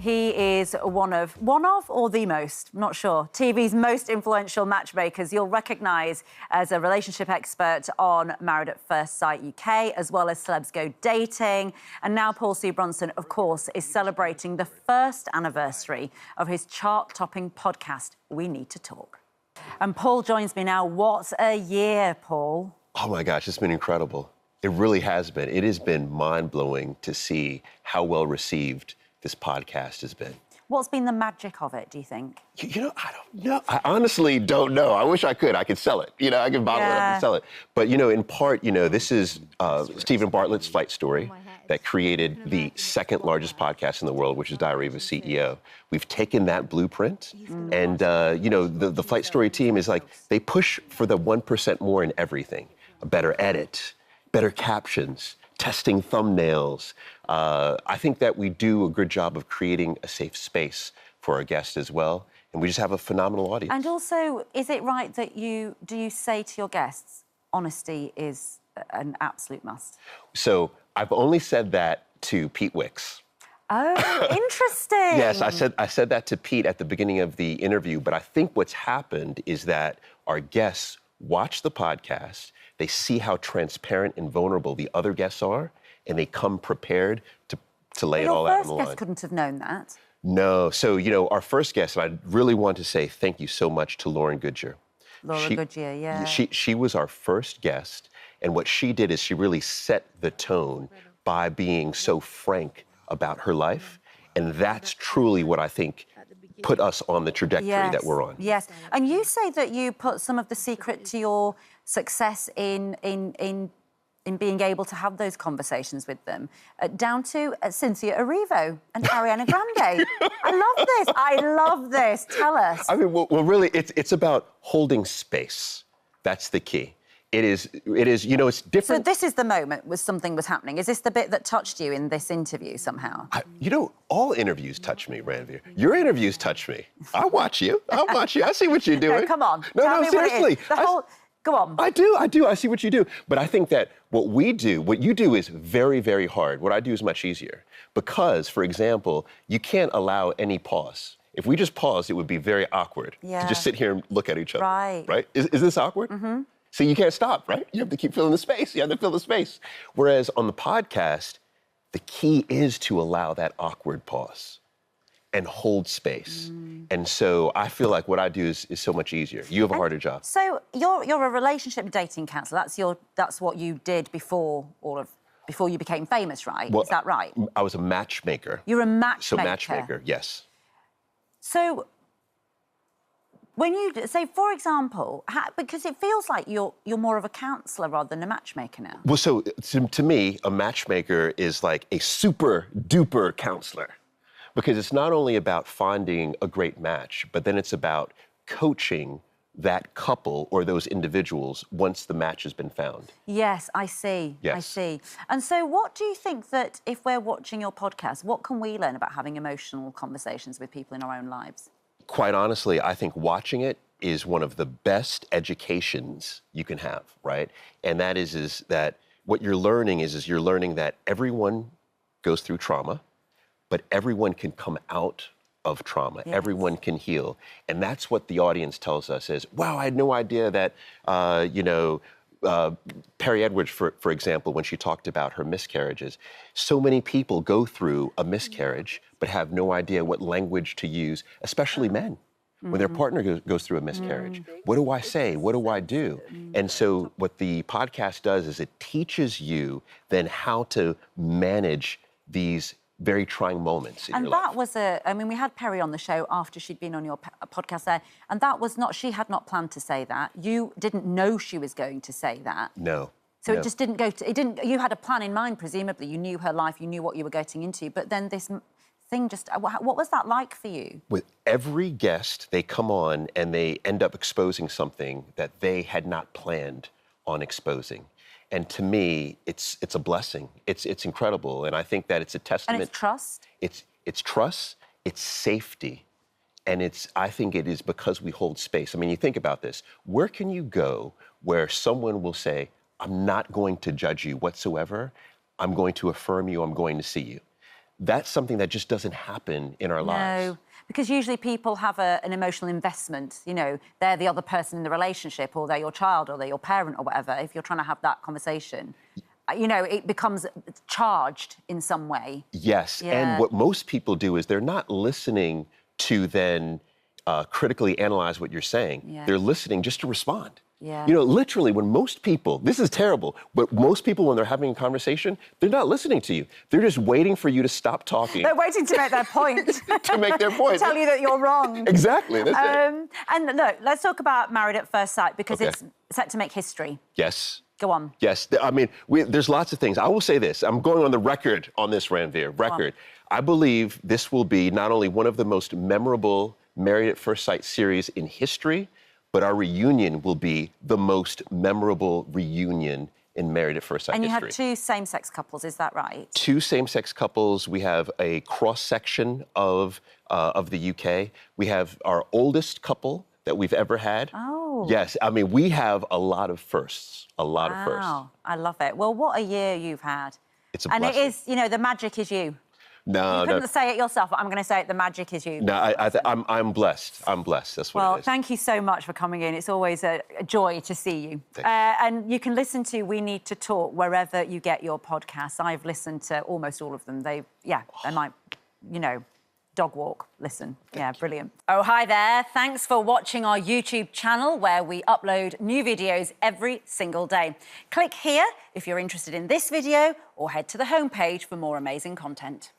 He is one of or the most, I'm not sure, TV's most influential matchmakers you'll recognise as a relationship expert on Married at First Sight UK, as well as Celebs Go Dating. And now Paul C. Brunson, of course, is celebrating the first anniversary of his chart-topping podcast, We Need to Talk. And Paul joins me now. What a year, Paul. Oh, my gosh, it's been incredible. It really has been. It has been mind-blowing to see how well-received this podcast has been. What's been the magic of it, do you think? You know, I don't know. I honestly don't know. I wish I could. I could sell it. You know, I could bottle it up and sell it. But, you know, in part, you know, this is Stephen Bartlett's Flight Story that created the second largest podcast in the world, which is Diary of a CEO. We've taken that blueprint and, you know, the Flight Story team is like, they push for the 1% more in everything. A better edit, better captions, testing thumbnails. I think that we do a good job of creating a safe space for our guests as well. And we just have a phenomenal audience. And also, is it right that do you say to your guests, honesty is an absolute must? So I've only said that to Pete Wicks. Oh, interesting. Yes, I said that to Pete at the beginning of the interview, but I think what's happened is that our guests watch the podcast, they see how transparent and vulnerable the other guests are, and they come prepared to lay it all out on the line. Your first guest couldn't have known that. No. So, you know, our first guest, and I really want to say thank you so much to Lauren Goodyear. Goodyear, yeah. She was our first guest, and what she did is she really set the tone by being so frank about her life, and that's truly what I think put us on the trajectory that we're on. Yes, and you say that you put some of the secret to your success in being able to have those conversations with them, down to Cynthia, Erivo and Ariana Grande. I love this. Tell us. I mean, well, really, it's about holding space. That's the key. It is, you know, it's different. So this is the moment where something was happening. Is this the bit that touched you in this interview somehow? You know, all interviews touch me, Ranveer. Your interviews touch me. I watch you. I see what you're doing. No, come on. No, seriously. Go on. I do. I see what you do. But I think that what you do is very, very hard. What I do is much easier. Because, for example, you can't allow any pause. If we just paused, it would be very awkward to just sit here and look at each other. Right? Is this awkward? Mm-hmm. So you can't stop, right? You have to keep filling the space. You have to fill the space. Whereas on the podcast, the key is to allow that awkward pause and hold space. And so I feel like what I do is so much easier. You have a harder job. So you're a relationship dating counselor. That's what you did before you became famous, right? Well, is that right? I was a matchmaker. You're a matchmaker. So matchmaker, yes. So when you say, for example, because it feels like you're more of a counsellor rather than a matchmaker now. Well, so to me, a matchmaker is like a super duper counselor, because it's not only about finding a great match, but then it's about coaching that couple or those individuals once the match has been found. Yes, I see. Yes. I see. And so what do you think that if we're watching your podcast, what can we learn about having emotional conversations with people in our own lives? Quite honestly, I think watching it is one of the best educations you can have, right? And that is that what you're learning is you're learning that everyone goes through trauma, but everyone can come out of trauma. Yes. Everyone can heal. And that's what the audience tells us is, wow, I had no idea that, you know, Perrie Edwards, for example, when she talked about her miscarriages, so many people go through a miscarriage but have no idea what language to use, especially men, when their partner goes through a miscarriage. What do I say? What do I do? And so what the podcast does is it teaches you then how to manage these very trying moments in your life. And that was I mean, we had Perrie on the show after she'd been on your podcast there, and that was not, she had not planned to say that. You didn't know she was going to say that. No. So it just didn't you had a plan in mind, presumably. You knew her life, you knew what you were getting into, but then this thing just, what was that like for you? With every guest, they come on and they end up exposing something that they had not planned on exposing. And to me, it's a blessing. It's incredible. And I think that it's a testament. And it's trust? It's trust, it's safety. And I think it is because we hold space. I mean, you think about this. Where can you go where someone will say, I'm not going to judge you whatsoever. I'm going to affirm you. I'm going to see you. that's something that just doesn't happen in our lives. No, because usually people have an emotional investment. You know, they're the other person in the relationship, or they're your child, or they're your parent, or whatever. If you're trying to have that conversation, you know, it becomes charged in some way. Yes, Yeah. and what most people do is they're not listening to then critically analyze what you're saying. Yeah. They're listening just to respond. Yeah. You know, literally, when most people, this is terrible, but most people, when they're having a conversation, they're not listening to you. They're just waiting for you to stop talking. They're waiting to make their point. To make their point. Tell you that you're wrong. Exactly, that's it. And look, let's talk about Married at First Sight, because Okay. it's set to make history. Yes. Go on. Yes, I mean, there's lots of things. I will say this. I'm going on the record on this, Ranveer. Record. I believe this will be not only one of the most memorable Married at First Sight series in history, but our reunion will be the most memorable reunion in Married at First Sight And you history. have two same-sex couples, is that right? Two same-sex couples. We have a cross-section of the UK. We have our oldest couple that we've ever had. Oh. Yes, I mean, we have a lot of firsts, a lot of firsts. Wow, I love it. Well, what a year you've had. It's a and blessing. it is, you know, the magic is you. No, You couldn't say it yourself, but I'm going to say it, the magic is you. No, I'm blessed. I'm blessed. That's what Well, it is. thank you so much for coming in. It's always a joy to see you. And you can listen to We Need to Talk wherever you get your podcasts. I've listened to almost all of them. They might, you know, dog walk, listen. Yeah, brilliant. Oh, hi there. Thanks for watching our YouTube channel, where we upload new videos every single day. Click here if you're interested in this video, or head to the homepage for more amazing content.